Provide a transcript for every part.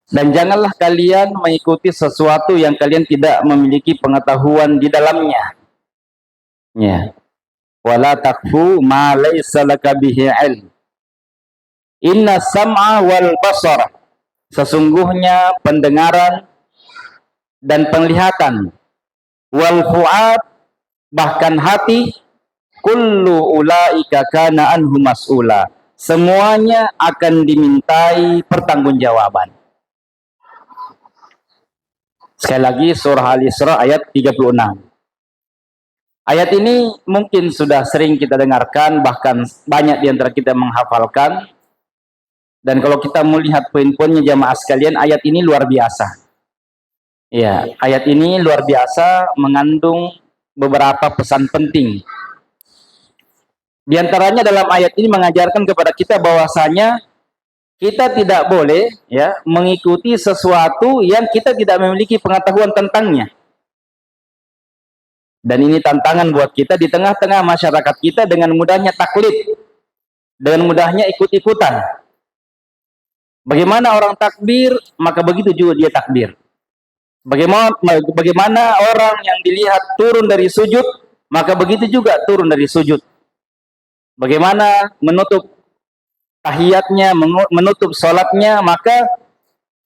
Dan janganlah kalian mengikuti sesuatu yang kalian tidak memiliki pengetahuan di dalamnya. Ya. Wala taqfu ma laysa laka bihi ilm. Inna sam'a wal basara. Sesungguhnya pendengaran dan penglihatan, wal fuad, bahkan hati, kullu ulaika kana anhu mas'ula. Semuanya akan dimintai pertanggungjawaban. Sekali lagi surah Al-Isra ayat 36. Ayat ini mungkin sudah sering kita dengarkan, bahkan banyak di antara kita menghafalkan. Dan kalau kita melihat poin-poinnya jamaah sekalian, ayat ini luar biasa. Ya, ayat ini luar biasa, mengandung beberapa pesan penting. Di antaranya dalam ayat ini mengajarkan kepada kita bahwasanya kita tidak boleh ya mengikuti sesuatu yang kita tidak memiliki pengetahuan tentangnya. Dan ini tantangan buat kita di tengah-tengah masyarakat kita dengan mudahnya taklid, dengan mudahnya ikut-ikutan. Bagaimana orang takbir, maka begitu juga dia takbir. Bagaimana orang yang dilihat turun dari sujud, maka begitu juga turun dari sujud. Bagaimana menutup tahiyatnya, menutup sholatnya, maka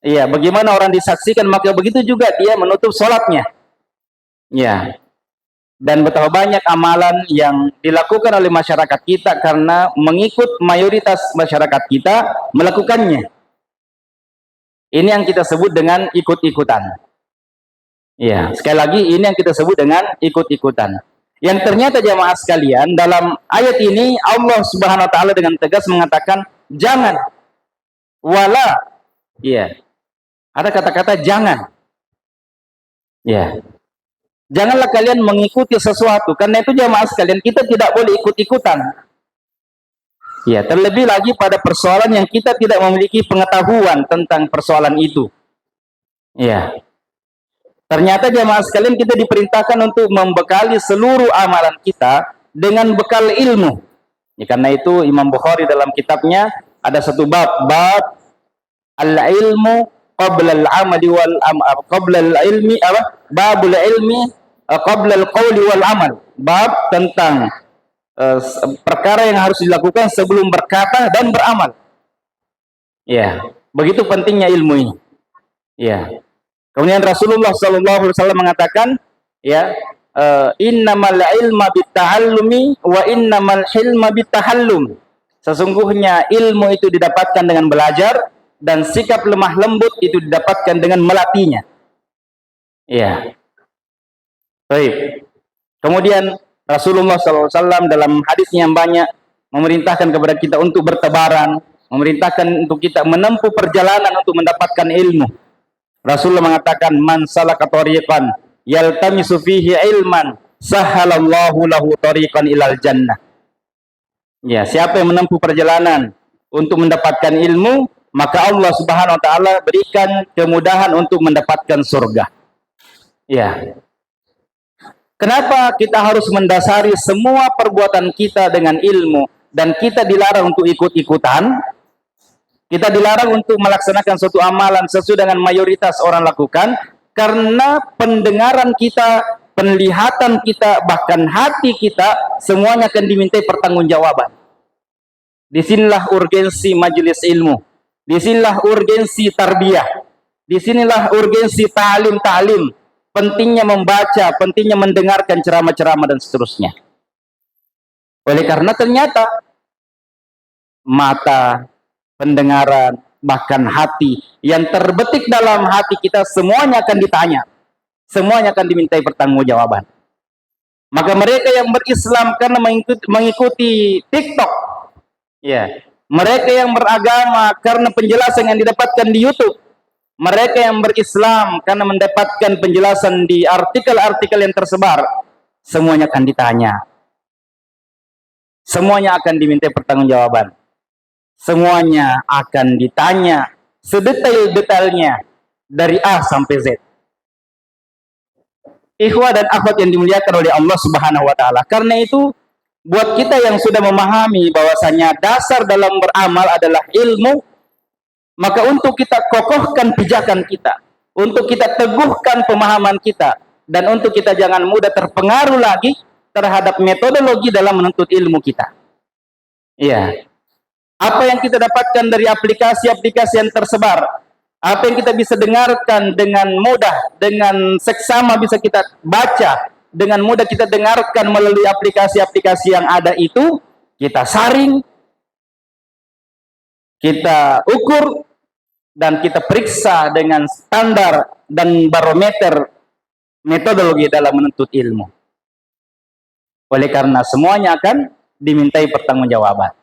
ya bagaimana orang disaksikan, maka begitu juga dia menutup sholatnya. Ya. Dan betapa banyak amalan yang dilakukan oleh masyarakat kita karena mengikut mayoritas masyarakat kita melakukannya. Ini yang kita sebut dengan ikut-ikutan. Ya, sekali lagi ini yang kita sebut dengan ikut-ikutan. Yang ternyata jamaah sekalian, dalam ayat ini Allah Subhanahu wa taala dengan tegas mengatakan jangan, wala. Ya. Ada kata-kata jangan. Ya. Janganlah kalian mengikuti sesuatu, karena itu jamaah sekalian kita tidak boleh ikut-ikutan. Ya, terlebih lagi pada persoalan yang kita tidak memiliki pengetahuan tentang persoalan itu. Ya. Ternyata jamaah sekalian kita diperintahkan untuk membekali seluruh amalan kita dengan bekal ilmu. Ya, karena itu Imam Bukhari dalam kitabnya ada satu bab al-ilmu qabla al-amali wal qabla al-ilmi babul ilmi qabla al-qawli wal amal. Bab tentang perkara yang harus dilakukan sebelum berkata dan beramal. Ya, begitu pentingnya ilmu ini. Ya. Kemudian Rasulullah SAW mengatakan, ya, innamal ilma bitta'allumi wa innamal hilma bittahallum. Sesungguhnya ilmu itu didapatkan dengan belajar dan sikap lemah lembut itu didapatkan dengan melatihnya. Ya. Baik. Kemudian Rasulullah SAW dalam hadisnya yang banyak memerintahkan kepada kita untuk bertebaran, memerintahkan untuk kita menempuh perjalanan untuk mendapatkan ilmu. Rasulullah mengatakan man salaka tariqan yaltamisu fihi ilman sahhalallahu lahu tariqan ilal jannah. Ya, siapa yang menempuh perjalanan untuk mendapatkan ilmu, maka Allah Subhanahu wa taala berikan kemudahan untuk mendapatkan surga. Ya. Kenapa kita harus mendasari semua perbuatan kita dengan ilmu dan kita dilarang untuk ikut-ikutan? Kita dilarang untuk melaksanakan suatu amalan sesuai dengan mayoritas orang lakukan karena pendengaran kita, penglihatan kita, bahkan hati kita semuanya akan dimintai pertanggungjawaban. Disinilah urgensi majelis ilmu. Disinilah urgensi tarbiyah. Disinilah urgensi ta'lim. Pentingnya membaca, pentingnya mendengarkan ceramah-ceramah dan seterusnya. Oleh karena ternyata mata, pendengaran, bahkan hati yang terbetik dalam hati kita semuanya akan ditanya, semuanya akan dimintai pertanggungjawaban. Maka mereka yang berislam karena mengikuti TikTok, ya, mereka yang beragama karena penjelasan yang didapatkan di YouTube, mereka yang berislam karena mendapatkan penjelasan di artikel-artikel yang tersebar, semuanya akan ditanya, semuanya akan dimintai pertanggungjawaban. Semuanya akan ditanya sedetail-detailnya dari A sampai Z. Ikhwah dan akhwat yang dimuliakan oleh Allah Subhanahu wa taala. Karena itu buat kita yang sudah memahami bahwasanya dasar dalam beramal adalah ilmu, Maka untuk kita kokohkan pijakan kita, untuk kita teguhkan pemahaman kita, dan untuk kita jangan mudah terpengaruh lagi terhadap metodologi dalam menuntut ilmu kita. Iya. Apa yang kita dapatkan dari aplikasi-aplikasi yang tersebar, apa yang kita bisa dengarkan dengan mudah, dengan seksama bisa kita baca, dengan mudah kita dengarkan melalui aplikasi-aplikasi yang ada itu, kita saring, kita ukur, dan kita periksa dengan standar dan barometer metodologi dalam menuntut ilmu. Oleh karena semuanya akan dimintai pertanggungjawaban.